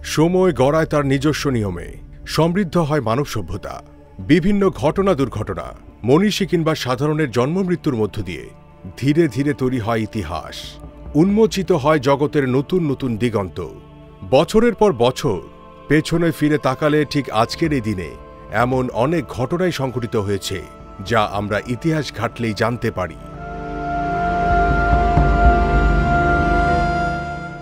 সময় গড়ায় তার নিজস্ব নিয়মে, সমৃদ্ধ হয় মানব সভ্যতা। বিভিন্ন ঘটনা দুর্ঘটনা, মনীষী কিংবা সাধারণের জন্ম মৃত্যুর মধ্য দিয়ে ধীরে ধীরে তৈরি হয় ইতিহাস, উন্মোচিত হয় জগতের নতুন নতুন দিগন্ত। বছরের পর বছর পেছনে ফিরে তাকালে ঠিক আজকের এই দিনে এমন অনেক ঘটনাই সংঘটিত হয়েছে যা আমরা ইতিহাস ঘাটলেই জানতে পারি।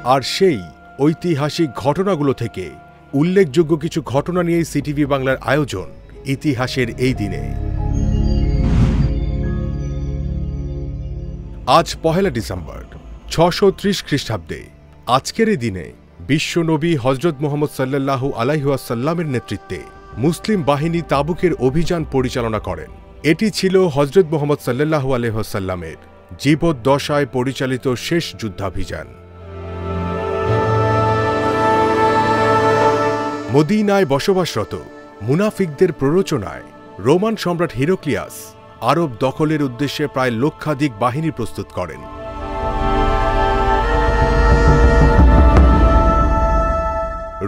আর সেই ঐতিহাসিক ঘটনাগুলো থেকে উল্লেখযোগ্য কিছু ঘটনা নিয়েই সিটিভি বাংলার আয়োজন ইতিহাসের এই দিনে। আজ ১ ডিসেম্বর ৬৩০ খ্রিস্টাব্দে আজকের এই দিনে বিশ্বনবী হযরত মুহাম্মদ সাল্লাল্লাহু আলাইহি ওয়াসাল্লামের নেতৃত্বে মুসলিম বাহিনী তাবুকের অভিযান পরিচালনা করেন। এটি ছিল হযরত মুহাম্মদ সাল্লাল্লাহু আলাইহি ওয়াসাল্লামের জীবদ্দশায় পরিচালিত শেষ যুদ্ধাভিযান। মদীনায় বসবাসরত মুনাফিকদের প্ররোচনায় রোমান সম্রাট হিরাক্লিয়াস আরব দখলের উদ্দেশ্যে প্রায় লক্ষাধিক বাহিনী প্রস্তুত করেন।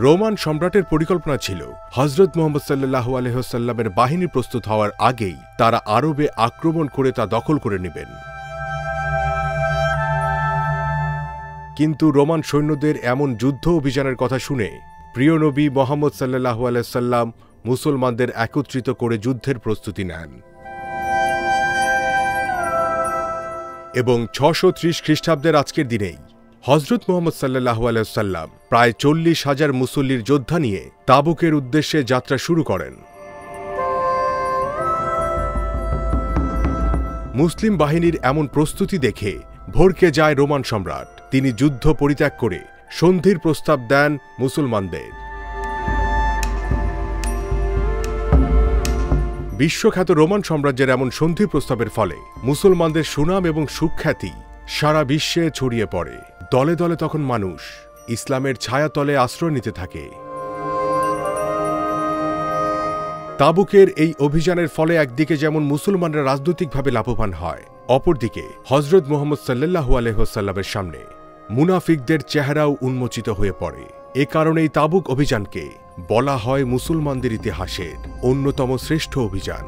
রোমান সম্রাটের পরিকল্পনা ছিল হযরত মুহাম্মদ সাল্লাল্লাহু আলাইহি ওয়াসাল্লামের বাহিনী প্রস্তুত হওয়ার আগেই তারা আরবে আক্রমণ করে তা দখল করে নেবেন। কিন্তু রোমান সৈন্যদের এমন যুদ্ধ অভিযানের কথা শুনে প্রিয় নবী মুহাম্মদ সাল্লাল্লাহু আলাইহি ওয়াসাল্লাম মুসলমানদের একত্রিত করে যুদ্ধের প্রস্তুতি নেন এবং ৬৩০ খ্রিস্টাব্দের আজকের দিনেই হযরত মুহাম্মদ সাল্লাল্লাহু আলাইহি ওয়াসাল্লাম প্রায় ৪০,০০০ মুসল্লির যোদ্ধা নিয়ে তাবুকের উদ্দেশ্যে যাত্রা শুরু করেন। মুসলিম বাহিনীর এমন প্রস্তুতি দেখে ভড়কে যায় রোমান সম্রাট। তিনি যুদ্ধ পরিত্যাগ করে সন্ধির প্রস্তাব দেন মুসলমানদের। বিশ্বখ্যাত রোমান সাম্রাজ্যের এমন সন্ধি প্রস্তাবের ফলে মুসলমানদের সুনাম এবং সুখ্যাতি সারা বিশ্বে ছড়িয়ে পড়ে। দলে দলে তখন মানুষ ইসলামের ছায়াতলে আশ্রয় নিতে থাকে। তাবুকের এই অভিযানের ফলে একদিকে যেমন মুসলমানরা রাজনৈতিকভাবে লাভবান হয়, অপরদিকে হযরত মুহাম্মদ সাল্লাল্লাহু আলাইহি ওয়াসাল্লামের সামনে মুনাফিকদের চেহারাও উন্মোচিত হয়ে পড়ে। এ কারণেই তাবুক অভিযানকে বলা হয় মুসলমানদের ইতিহাসের অন্যতম শ্রেষ্ঠ অভিযান।